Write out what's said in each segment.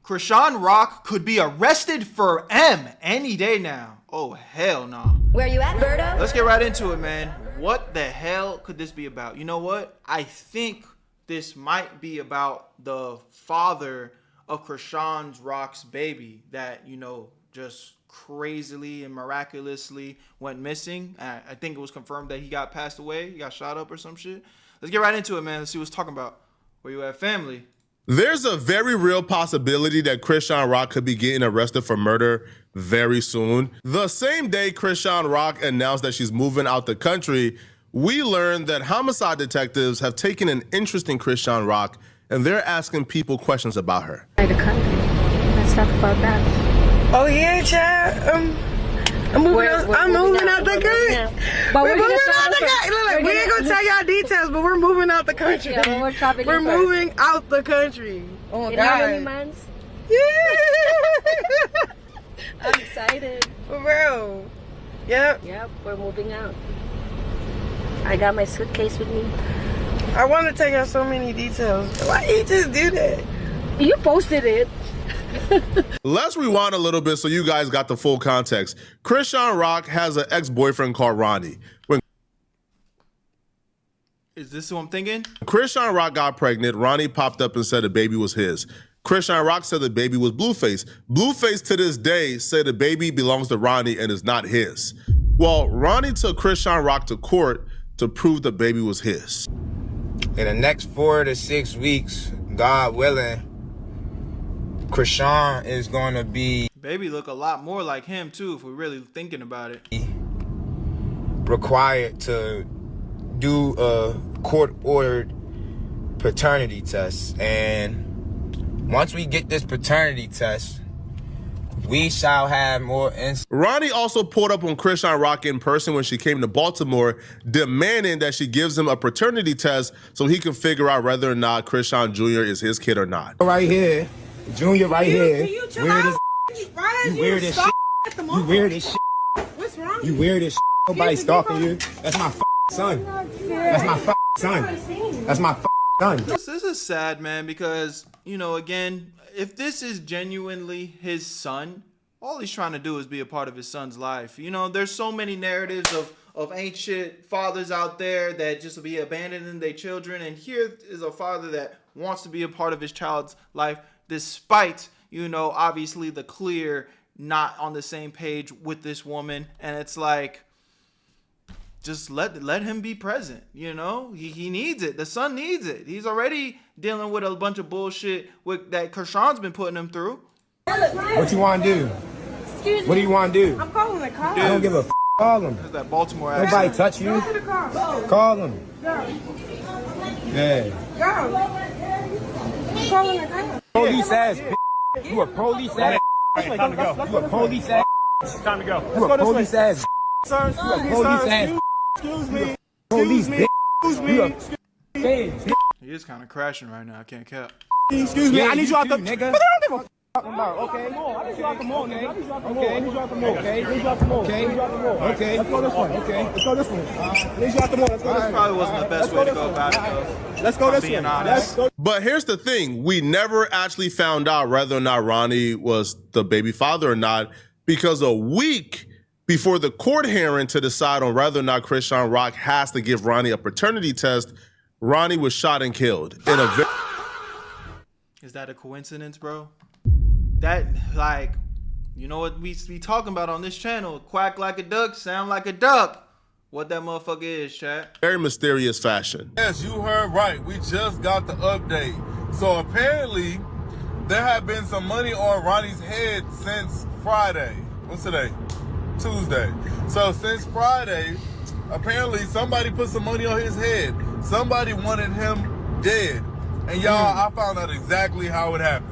Chrisean Rock could be arrested for M any day now. Oh, hell no. Where you at, Berto? Let's get right into it, man. What the hell could this be about? You know what? I think this might be about the father of Chrisean Rock's baby that, you know, just crazily and miraculously went missing. I think it was confirmed that he got passed away. He got shot up or some shit. Let's get right into it, man. Let's see what's talking about. Where you at, family? There's a very real possibility that Chrisean Rock could be getting arrested for murder very soon. The same day Chrisean Rock announced that she's moving out the country, we learned that homicide detectives have taken an interest in Chrisean Rock and they're asking people questions about her. The country. Let's talk about that. Oh yeah, child. I'm moving out the country. We're moving out the country. Look, we ain't gonna tell y'all details, but we're moving out the country. Yeah, we're moving out the country. Oh in God. how many months? Yeah. I'm excited. For real. Yep. Yep, we're moving out. I got my suitcase with me. I want to tell y'all so many details. Why you just do that? You posted it. Let's rewind a little bit so you guys got the full context. Chrisean Rock has an ex-boyfriend called Ronnie. Is this who I'm thinking? When Chrisean Rock got pregnant, Ronnie popped up and said the baby was his. Chrisean Rock said the baby was Blueface. Blueface to this day said the baby belongs to Ronnie and is not his. Well, Ronnie took Chrisean Rock to court to prove the baby was his. In the next 4 to 6 weeks, God willing, Chrisean is going to be Baby look a lot more like him too, if we're really thinking about it. required to do a court-ordered paternity test. And once we get this paternity test, we shall have more insight. Ronnie also pulled up on Chrisean Rock in person when she came to Baltimore, demanding that she gives him a paternity test so he can figure out whether or not Chrisean Jr. is his kid or not. Right here, Junior right here. You Weird as you weird as shit. You weird as shit. What's wrong? You weird as shit. Nobody stalking you. That's my son. That's my son. That's my son. This is sad, man, because, you know, again, if this is genuinely his son, all he's trying to do is be a part of his son's life. You know, there's so many narratives of ancient fathers out there that just be abandoning their children, and here is a father that wants to be a part of his child's life despite, you know, obviously the clear not on the same page with this woman. And it's like, just let him be present, you know? He needs it. The son needs it. He's already dealing with a bunch of bullshit that Chrisean's been putting him through. What you want to do? Excuse me. What do you want to do? I'm calling the car. I don't give a call him. That's that Baltimore Nobody accent. touch you. Go to the car. Call him. Go. Yeah. Go. I'm calling the car. Police ass. You a police ass. Time to go. You a police ass. Time to go. You a police ass. Sir, You a police ass. excuse me. Police bitch. Excuse me. You a bitch. He is kind of crashing right now. I can't cap. Excuse me. Yeah, I need you out the. too, nigga. But I don't give a. Talking about, okay. I need you out the mall, okay. Okay. I need you out the mall. Okay. I need you out the mall. Okay. I need you out the mall. Okay. Let's go this one. Okay. Let's go this one. I need you out the mall. Let's go this This one. probably wasn't the best way to go about it, though. Let's go if I'm this being one. honest. Let's go. But here's the thing. We never actually found out whether or not Ronnie was the baby father or not, because a week before the court hearing to decide on whether or not Chrisean Rock has to give Ronnie a paternity test, Ronnie was shot and killed in a Is that a coincidence, bro? That, like, you know what we talking about on this channel? Quack like a duck, sound like a duck. What that motherfucker is, chat. very mysterious fashion. Yes, you heard right. We just got the update. So apparently, there had been some money on Ronnie's head since Friday. What's today? Tuesday. So since Friday, apparently somebody put some money on his head. Somebody wanted him dead. And y'all, I found out exactly how it happened.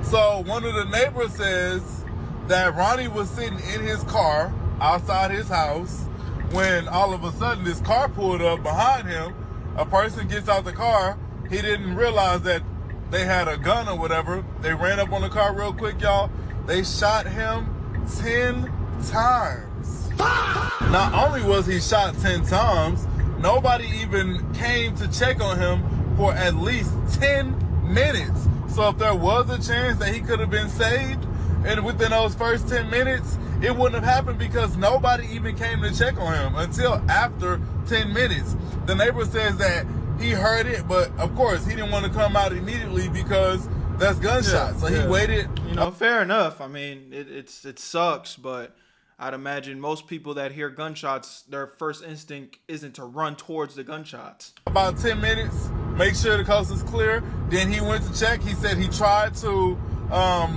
So one of the neighbors says that Ronnie was sitting in his car outside his house when all of a sudden this car pulled up behind him. A person gets out the car. He didn't realize that they had a gun or whatever. They ran up on the car real quick, y'all. They shot him 10 times. Not only was he shot 10 times, nobody even came to check on him for at least 10 minutes. So if there was a chance that he could have been saved, and within those first 10 minutes, it wouldn't have happened because nobody even came to check on him until after 10 minutes. The neighbor says that he heard it, but of course he didn't want to come out immediately because that's gunshots. So he waited. You know, fair enough. I mean, it sucks, but I'd imagine most people that hear gunshots, their first instinct isn't to run towards the gunshots. About 10 minutes, make sure the coast is clear. Then he went to check. He said he tried to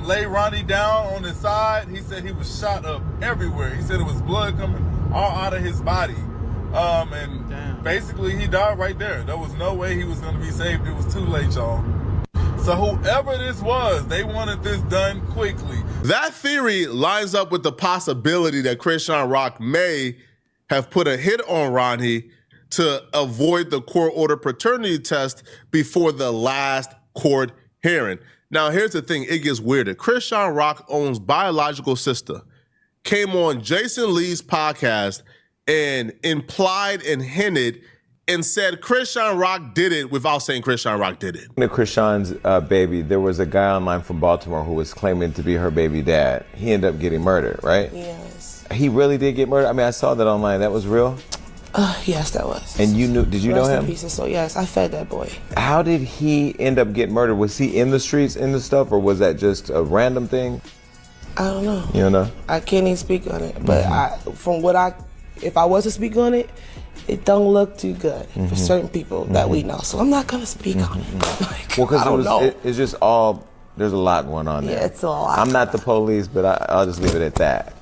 lay Ronnie down on his side. He said he was shot up everywhere. He said it was blood coming all out of his body. And Damn. Basically he died right there. There was no way he was going to be saved. It was too late, y'all. So whoever this was, they wanted this done quickly. That theory lines up with the possibility that Chrisean Rock may have put a hit on Ronnie to avoid the court-ordered paternity test before the last court hearing. Now, here's the thing. It gets weirder. Chrisean Rock owns biological sister, came on Jason Lee's podcast and implied and hinted and said Chrisean Rock did it without saying Chrisean Rock did it. Chrisean's baby, there was a guy online from Baltimore who was claiming to be her baby dad. He ended up getting murdered, right? Yes. He really did get murdered? I mean, I saw that online. That was real? Yes, that was. And you knew, did you know him? So yes, I fed that boy. How did he end up getting murdered? Was he in the streets, in the stuff, or was that just a random thing? I don't know. You don't know? I can't even speak on it. But if I was to speak on it, it don't look too good for certain people that we know. So I'm not gonna speak on it. Like, well, I don't know. It's just all, there's a lot going on there. Yeah, it's a lot. I'm not the police, but I'll just leave it at that.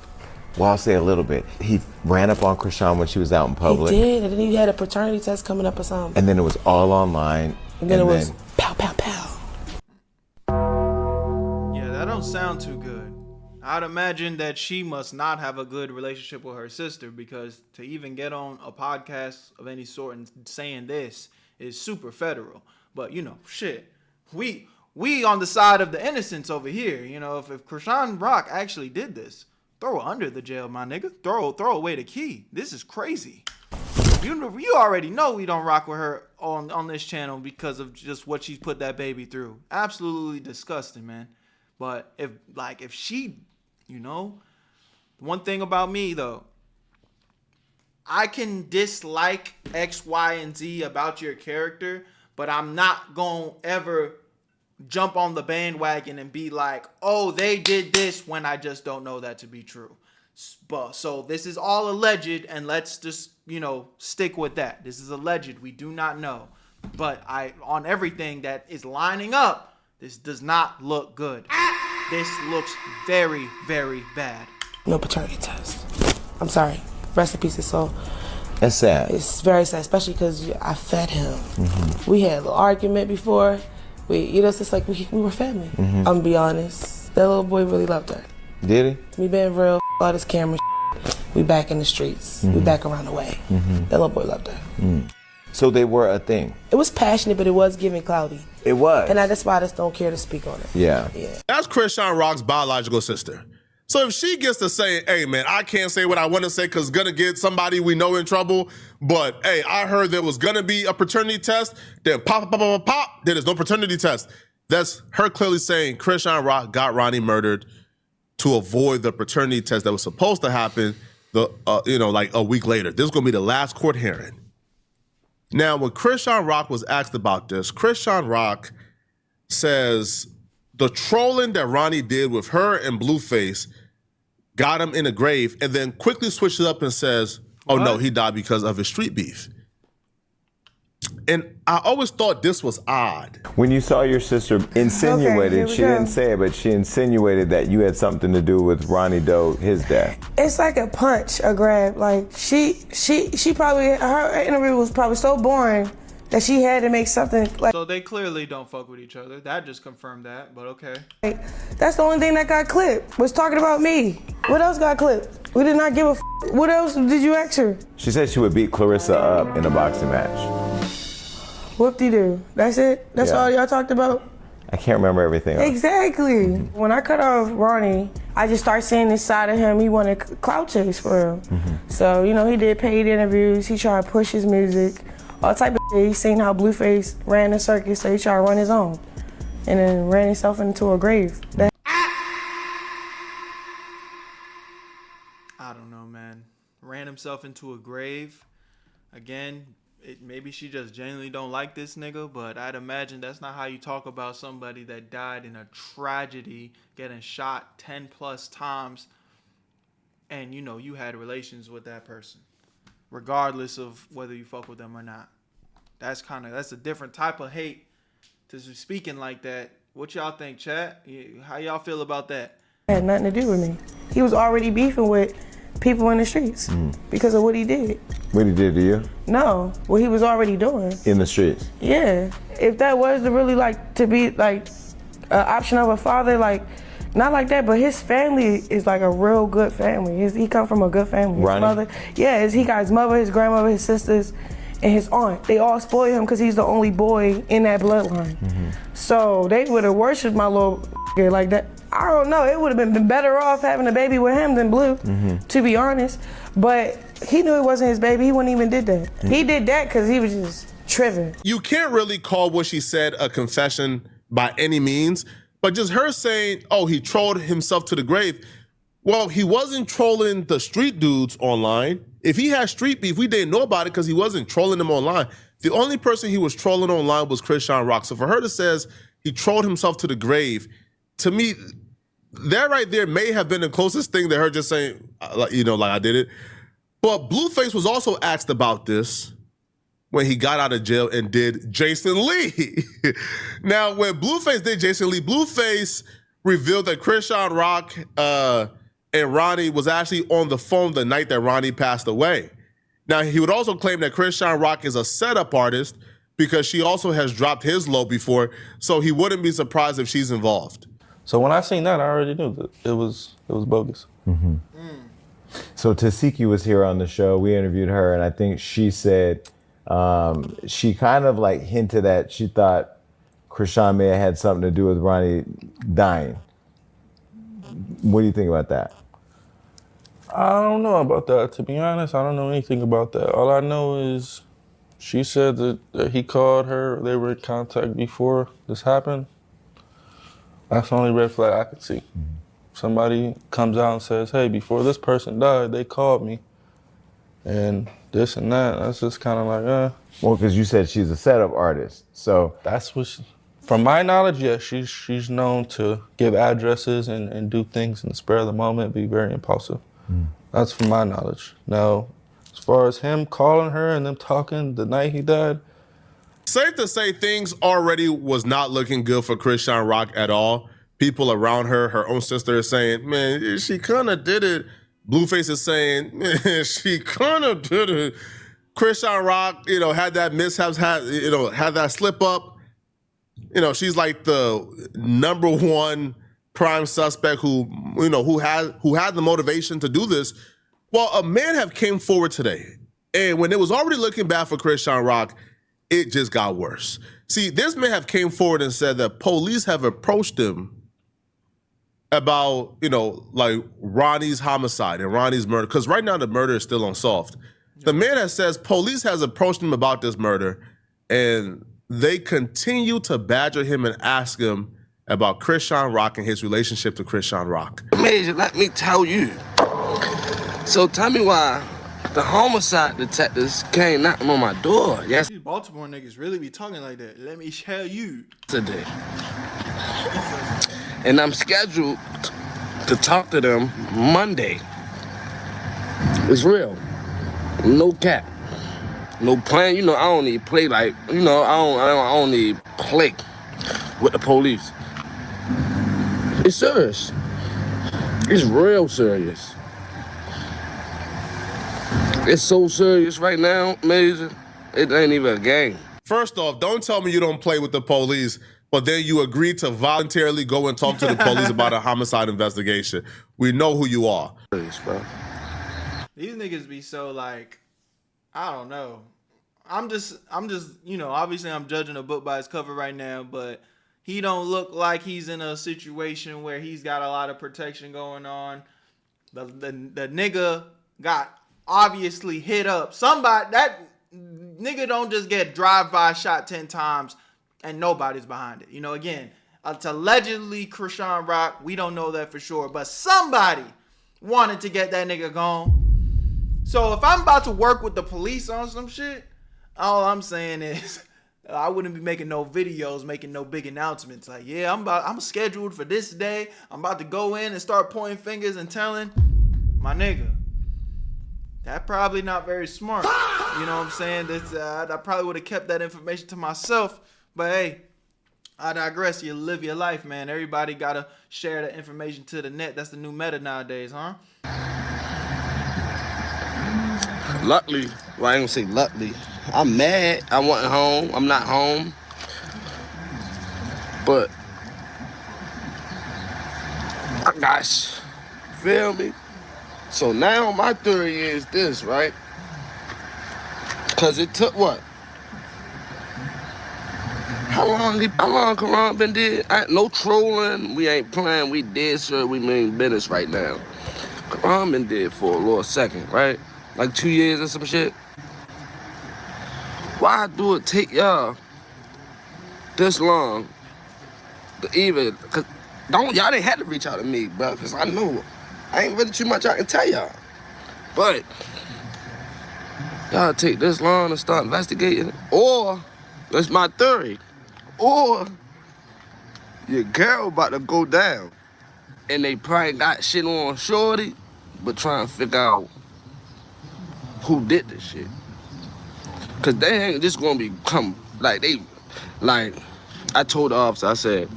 Well, I'll say a little bit. He ran up on Chrisean when she was out in public. He did, and then he had a paternity test coming up or something. And then it was all online. And then it was pow, pow, pow. Yeah, that don't sound too good. I'd imagine that she must not have a good relationship with her sister, because to even get on a podcast of any sort and saying this is super federal. But, you know, shit, we on the side of the innocents over here. You know, if Chrisean Rock actually did this, throw her under the jail, my nigga. Throw away the key. This is crazy. You already know we don't rock with her on this channel because of just what she's put that baby through. Absolutely disgusting, man. But if she, you know, one thing about me though, I can dislike X, Y, and Z about your character, but I'm not gonna ever jump on the bandwagon and be like, oh, they did this, when I just don't know that to be true. So this is all alleged, and let's just, you know, stick with that. This is alleged. We do not know. But on everything that is lining up, this does not look good. This looks very, very bad. No paternity test. I'm sorry. Rest in peace, his soul. That's sad. It's very sad, especially because I fed him. We had a little argument before. It's just like we were family. I'm gonna be honest. That little boy really loved her. Did he? Me being real, all this camera we back in the streets. We back around the way. That little boy loved her. So they were a thing. It was passionate, but it was giving cloudy. It was. And that's why I just don't care to speak on it. Yeah. That's Chrisean Rock's biological sister. So if she gets to say, hey, man, I can't say what I want to say because it's going to get somebody we know in trouble, but, hey, I heard there was going to be a paternity test, then pop, then there's no paternity test. That's her clearly saying Chrisean Rock got Ronnie murdered to avoid the paternity test that was supposed to happen, like a week later. This is going to be the last court hearing. Now, when Chrisean Rock was asked about this, Chrisean Rock says the trolling that Ronnie did with her and Blueface got him in a grave, and then quickly switches up and says, oh, no, he died because of his street beef. And I always thought this was odd. When you saw your sister insinuated, she didn't say it, but she insinuated that you had something to do with Ronnie Doe, his death. It's like a punch, a grab. Like she probably, her interview was probably so boring that she had to make something like. So they clearly don't fuck with each other. That just confirmed that, but okay. That's the only thing that got clipped, was talking about me. What else got clipped? We did not give a f. What else did you ask her? She said she would beat Clarissa up in a boxing match. Whoop-de-doo. That's it? That's all y'all talked about? I can't remember everything else. Exactly. When I cut off Ronnie, I just started seeing this side of him. He wanted clout chase for him. So, you know, he did paid interviews. He tried to push his music, all type of shit. He seen how Blueface ran the circus, so he tried to run his own. and then ran himself into a grave. I don't know, man. Ran himself into a grave. Again, maybe she just genuinely don't like this nigga, but I'd imagine that's not how you talk about somebody that died in a tragedy, getting shot 10 plus times, and you know you had relations with that person, regardless of whether you fuck with them or not. That's a different type of hate to be speaking like that. What y'all think, chat? How y'all feel about that? It had nothing to do with me. He was already beefing with people in the streets because of what he did. What he did to you? No, what he was already doing. In the streets? Yeah. If that was to really to be an option of a father, not like that, but his family is like a real good family. He come from a good family. His mother, he got his mother, his grandmother, his sisters, and his aunt. They all spoil him because he's the only boy in that bloodline. So they would have worshipped my little like that. I don't know. It would have been better off having a baby with him than Blue, to be honest. But he knew it wasn't his baby. He wouldn't even did that. He did that because he was just tripping. You can't really call what she said a confession by any means, but just her saying, oh, he trolled himself to the grave. Well, he wasn't trolling the street dudes online. If he had street beef, we didn't know about it because he wasn't trolling them online. The only person he was trolling online was Chrisean Rock. So for her to say he trolled himself to the grave, to me, that right there may have been the closest thing to her just saying, like I did it. But Blueface was also asked about this when he got out of jail and did Jason Lee. Now, when Blueface did Jason Lee, Blueface revealed that Chrisean Rock and Ronnie was actually on the phone the night that Ronnie passed away. Now, he would also claim that Chrisean Rock is a setup artist because she also has dropped his low before, so he wouldn't be surprised if she's involved. So when I seen that, I already knew that it was bogus. So Tasiki was here on the show. We interviewed her, and I think she said she kind of hinted that she thought Chrisean may have had something to do with Ronnie dying. What do you think about that? I don't know about that. To be honest, I don't know anything about that. All I know is she said that he called her. They were in contact before this happened. That's the only red flag I could see. Somebody comes out and says, hey, before this person died, they called me. And this and that, that's just kind of Well, because you said she's a setup artist, so. That's what from my knowledge, yes, she's known to give addresses and do things in the spur of the moment, be very impulsive. That's from my knowledge. Now, as far as him calling her and them talking the night he died. Safe to say things already was not looking good for Chrisean Rock at all. People around her own sister is saying, man, she kind of did it. Blueface is saying, man, she kind of did it. Chrisean Rock, had that mishaps, had that slip up. She's like the number one prime suspect who had the motivation to do this. Well, a man have came forward today, and when it was already looking bad for Chrisean Rock, it just got worse. See, this man have came forward and said that police have approached him about, Ronnie's homicide and Ronnie's murder, because right now the murder is still unsolved. The man that says police has approached him about this murder, and they continue to badger him and ask him about Chrisean Rock and his relationship to Chrisean Rock. Major, let me tell you. So tell me why the homicide detectives came knocking on my door. Yes. These Baltimore niggas really be talking like that. Let me tell you. Today. And I'm scheduled to talk to them Monday. It's real. No cap. No plan. I don't need play I don't need play with the police. It's serious. It's real serious. It's so serious right now, Major. It ain't even a game. First off, don't tell me you don't play with the police, but then you agree to voluntarily go and talk to the police about a homicide investigation. We know who you are. These niggas be so I don't know. I'm just, obviously I'm judging a book by its cover right now, but he don't look like he's in a situation where he's got a lot of protection going on. The nigga got obviously hit up. That nigga don't just get drive-by shot 10 times and nobody's behind it. Again, It's allegedly Chrisean Rock. We don't know that for sure, but somebody wanted to get that nigga gone. So if I'm about to work with the police on some shit, all I'm saying is I wouldn't be making no videos, making no big announcements. Like, yeah, I'm scheduled for this day. I'm about to go in and start pointing fingers and telling my nigga. That probably not very smart. You know what I'm saying? That's, I probably would have kept that information to myself. But hey, I digress. You live your life, man. Everybody got to share the information to the net. That's the new meta nowadays, huh? Luckily, well, I ain't gonna say luckily. I'm mad I wasn't home. I'm not home. But, gosh, feel me? So now my theory is this, right? Because it took what? How long Karan been dead? No trolling. We ain't playing. We dead, sir. We mean business right now. Karan been dead for a little second, right? Like 2 years or some shit. Why do it take y'all this long to even? Cause y'all didn't have to reach out to me, bro. Cause I know I ain't really too much I can tell y'all. But y'all take this long to start investigating, or that's my theory, or your girl about to go down, and they probably got shit on shorty, but trying to figure out who did this shit. Cause they ain't just gonna become like they, like I told the officer, I said,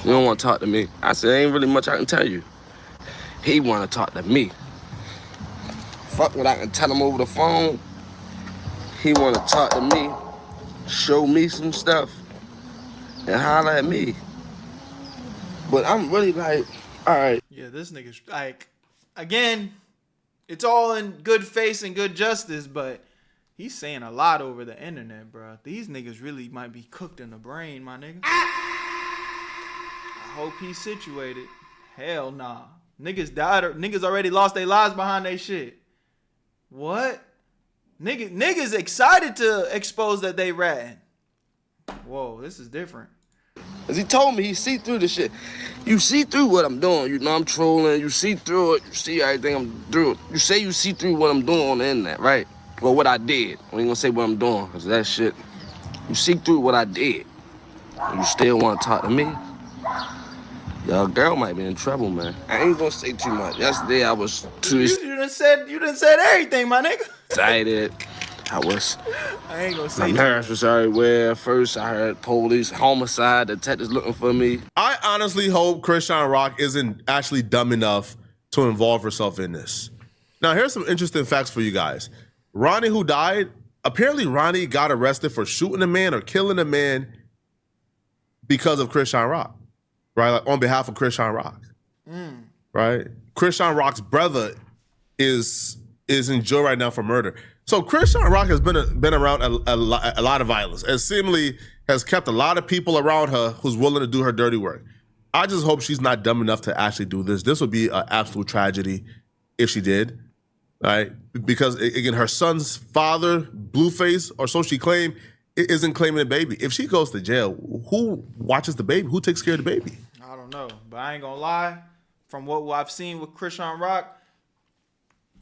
you don't want to talk to me. I said, ain't really much I can tell you. He want to talk to me. Fuck what I can tell him over the phone. He want to talk to me, show me some stuff, and holler at me. But I'm really like, all right. Yeah, this nigga's like, again, it's all in good face and good justice, but he's saying a lot over the internet, bro. These niggas really might be cooked in the brain, my nigga. I hope he's situated. Hell nah. Niggas died or niggas already lost their lives behind their shit. What? Niggas excited to expose that they ratting. Whoa, this is different. Cause he told me he see through the shit. You see through what I'm doing. You know I'm trolling. You see through it. You see everything I'm doing. You say you see through what I'm doing on the internet, right? Well, what I did. I ain't gonna say what I'm doing, cause that shit. You see through what I did. You still want to talk to me? Y'all girl might be in trouble, man. I ain't gonna say too much. Yesterday I was too You done said everything, my nigga. excited. I ain't gonna say my nerves was everywhere. First I heard police, homicide, detectives looking for me. I honestly hope Chrisean Rock isn't actually dumb enough to involve herself in this. Now, here's some interesting facts for you guys. Ronnie, who died, apparently Ronnie got arrested for shooting a man or killing a man because of Chrisean Rock, right? Like on behalf of Chrisean Rock, right? Chrisean Rock's brother is in jail right now for murder. So Chrisean Rock has been around a lot of violence and seemingly has kept a lot of people around her who's willing to do her dirty work. I just hope she's not dumb enough to actually do this. This would be an absolute tragedy if she did, right? Because again, her son's father, Blueface, or so she claimed, isn't claiming the baby. If she goes to jail, who watches the baby? Who takes care of the baby? I don't know, but I ain't gonna lie. From what I've seen with Chrisean Rock,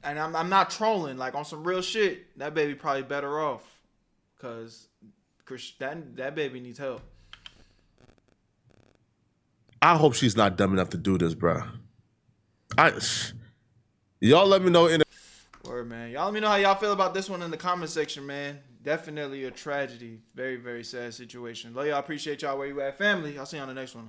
and I'm not trolling, like on some real shit, that baby probably better off, cause that baby needs help. I hope she's not dumb enough to do this, bro. Y'all let me know in the Word, man. Y'all let me know how y'all feel about this one in the comment section, man. Definitely a tragedy. Very, very sad situation. Love y'all. Appreciate y'all. Where you at, family? I'll see you on the next one.